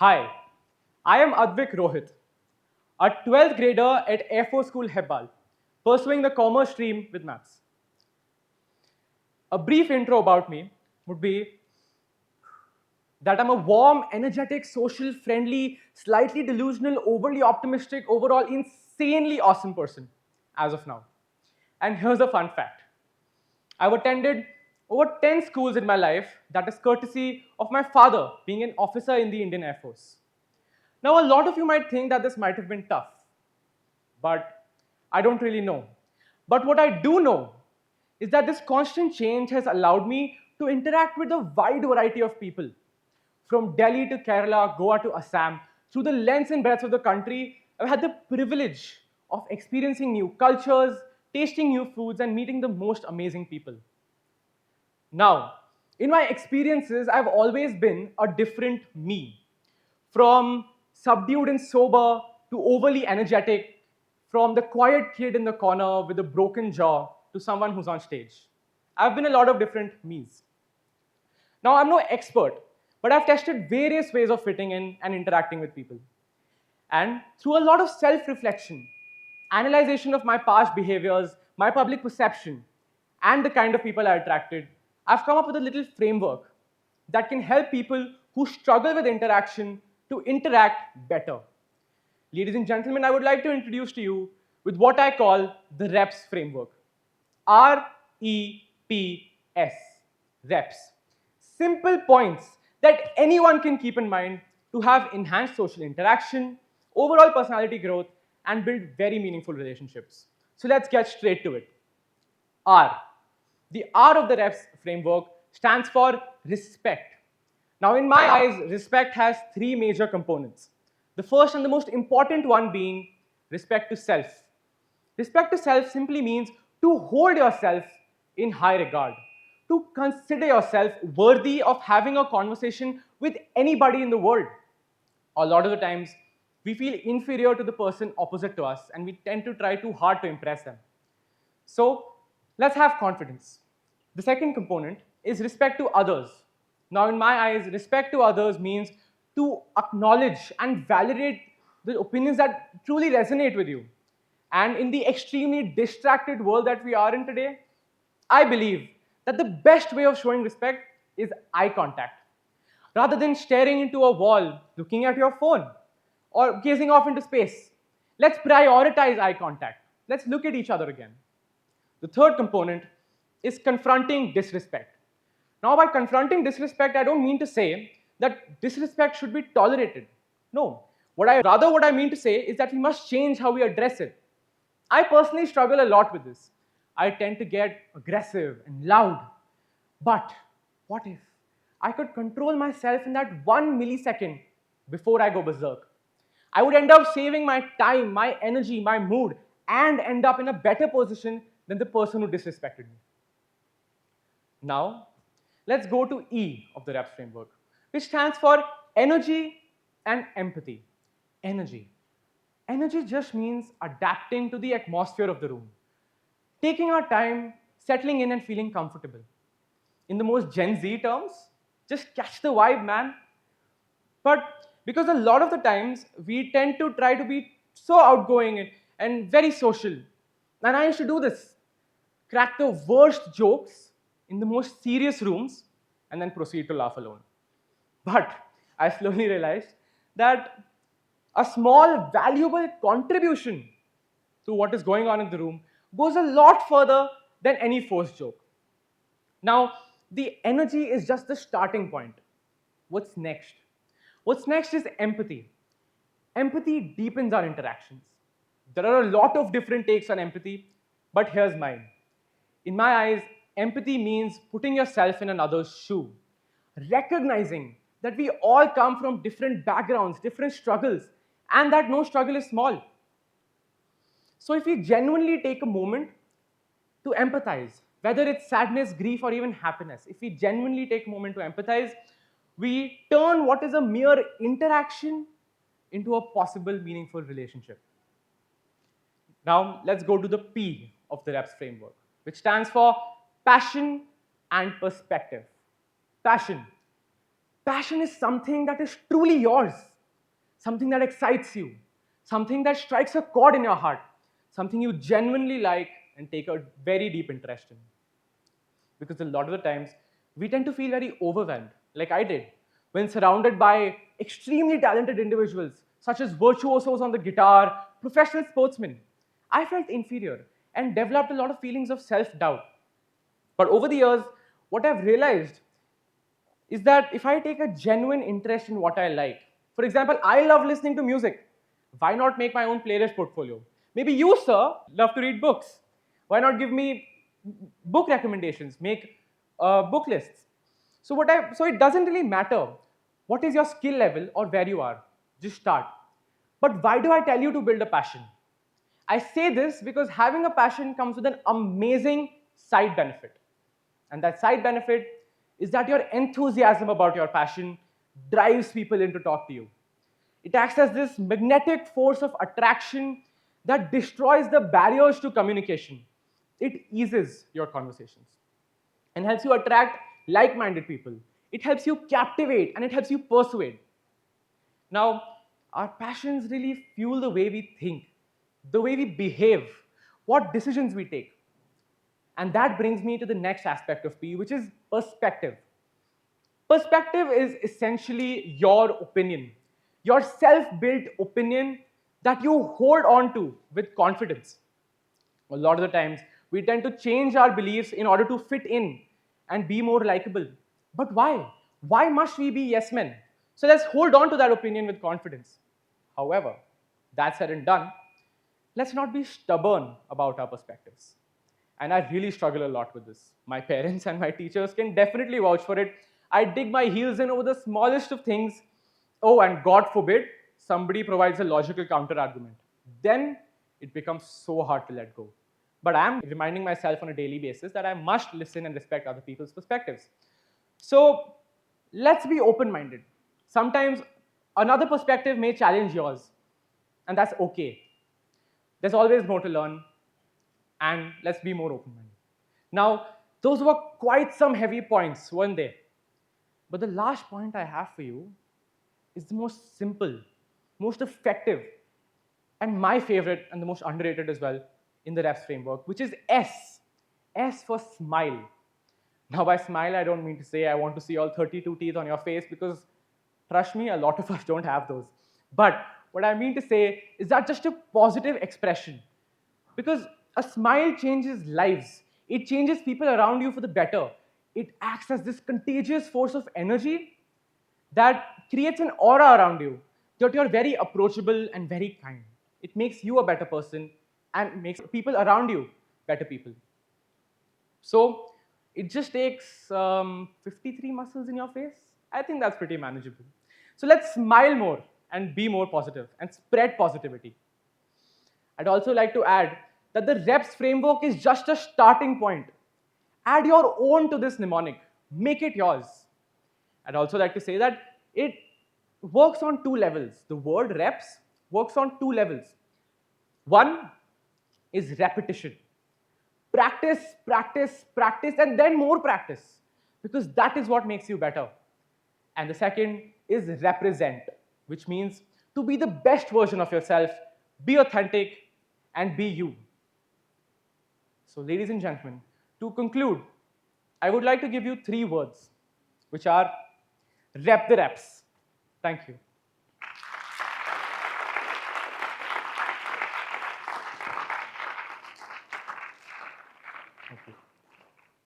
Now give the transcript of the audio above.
Hi, I am Advik Rohit, a 12th grader at Air Force School Hebbal, pursuing the commerce stream with maths. A brief intro about me would be that I'm a warm, energetic, social, friendly, slightly delusional, overly optimistic, overall insanely awesome person as of now. And here's a fun fact. I've attended over 10 schools in my life, that is courtesy of my father being an officer in the Indian Air Force. Now, a lot of you might think that this might have been tough, but I don't really know. But what I do know is that this constant change has allowed me to interact with a wide variety of people. From Delhi to Kerala, Goa to Assam, through the length and breadth of the country, I've had the privilege of experiencing new cultures, tasting new foods, and meeting the most amazing people. Now, in my experiences, I've always been a different me. From subdued and sober to overly energetic, from the quiet kid in the corner with a broken jaw to someone who's on stage. I've been a lot of different me's. Now, I'm no expert, but I've tested various ways of fitting in and interacting with people. And through a lot of self reflection, analyzation of my past behaviors, my public perception, and the kind of people I attracted, I've come up with a little framework that can help people who struggle with interaction to interact better. Ladies and gentlemen, I would like to introduce to you with what I call the REPS framework. REPS. REPS. Simple points that anyone can keep in mind to have enhanced social interaction, overall personality growth, and build very meaningful relationships. So let's get straight to it. R. The R of the REPS framework stands for respect. Now, in my eyes, respect has three major components. The first and the most important one being respect to self. Respect to self simply means to hold yourself in high regard, to consider yourself worthy of having a conversation with anybody in the world. A lot of the times, we feel inferior to the person opposite to us and we tend to try too hard to impress them. So let's have confidence. The second component is respect to others. Now, in my eyes, respect to others means to acknowledge and validate the opinions that truly resonate with you. And in the extremely distracted world that we are in today, I believe that the best way of showing respect is eye contact. Rather than staring into a wall, looking at your phone, or gazing off into space, let's prioritize eye contact. Let's look at each other again. The third component is confronting disrespect. Now, by confronting disrespect, I don't mean to say that disrespect should be tolerated. No. What I mean to say is that we must change how we address it. I personally struggle a lot with this. I tend to get aggressive and loud. But what if I could control myself in that 1 millisecond before I go berserk? I would end up saving my time, my energy, my mood, and end up in a better position than the person who disrespected me. Now, let's go to E of the REPS framework, which stands for energy and empathy. Energy. Energy just means adapting to the atmosphere of the room, taking our time, settling in, and feeling comfortable. In the most Gen Z terms, just catch the vibe, man. But because a lot of the times we tend to try to be so outgoing and very social. And I used to do this, crack the worst jokes in the most serious rooms and then proceed to laugh alone. But I slowly realized that a small, valuable contribution to what is going on in the room goes a lot further than any forced joke. Now, the energy is just the starting point. What's next? What's next is empathy. Empathy deepens our interactions. There are a lot of different takes on empathy, but here's mine. In my eyes, empathy means putting yourself in another's shoe, recognizing that we all come from different backgrounds, different struggles, and that no struggle is small. So, if we genuinely take a moment to empathize, whether it's sadness, grief, or even happiness, if we genuinely take a moment to empathize, we turn what is a mere interaction into a possible meaningful relationship. Now, let's go to the P of the REPS framework, which stands for passion and perspective. Passion. Passion is something that is truly yours. something that excites you, something that strikes a chord in your heart, something you genuinely like and take a very deep interest in. Because a lot of the times we tend to feel very overwhelmed, like I did, when surrounded by extremely talented individuals, such as virtuosos on the guitar, professional sportsmen. I felt inferior and developed a lot of feelings of self doubt. But over the years, what I've realized is that if I take a genuine interest in what I like, for example, I love listening to music. Why not make my own playlist portfolio? Maybe you, sir, love to read books. Why not give me book recommendations? Make book lists. So it doesn't really matter what is your skill level or where you are. Just start. But why do I tell you to build a passion? I say this because having a passion comes with an amazing side benefit. And that side benefit is that your enthusiasm about your passion drives people in to talk to you. It acts as this magnetic force of attraction that destroys the barriers to communication. It eases your conversations and helps you attract like minded people. It helps you captivate and it helps you persuade. Now, our passions really fuel the way we think, the way we behave, what decisions we take. And that brings me to the next aspect of P, which is perspective. Perspective is essentially your opinion, your self built opinion that you hold on to with confidence. A lot of the times, we tend to change our beliefs in order to fit in and be more likable. But why? Why must we be yes men? So let's hold on to that opinion with confidence. However, that said and done, let's not be stubborn about our perspectives. And I really struggle a lot with this. My parents and my teachers can definitely vouch for it. I dig my heels in over the smallest of things. Oh, and God forbid, somebody provides a logical counter argument. Then it becomes so hard to let go. But I am reminding myself on a daily basis that I must listen and respect other people's perspectives. So let's be open minded. Sometimes another perspective may challenge yours, and that's okay. There's always more to learn, and let's be more open minded. Now, those were quite some heavy points, weren't they? But the last point I have for you is the most simple, most effective, and my favorite and the most underrated as well in the reps framework, which is S. S for smile. Now, by smile, I don't mean to say I want to see all 32 teeth on your face because, trust me, a lot of us don't have those. But what I mean to say is that just a positive expression. Because a smile changes lives, it changes people around you for the better. It acts as this contagious force of energy that creates an aura around you that you're very approachable and very kind. It makes you a better person and makes people around you better people. So it just takes 53 muscles in your face. I think that's pretty manageable. So let's smile more and be more positive and spread positivity. I'd also like to add that the reps framework is just a starting point. Add your own to this mnemonic. Make it yours. I'd also like to say that it works on two levels. The word reps works on two levels. One is repetition. Practice, practice, practice, and then more practice, because that is what makes you better. And the second is represent, which means to be the best version of yourself, be authentic, and be you. So, ladies and gentlemen, to conclude, I would like to give you three words, which are rep the reps. Thank you.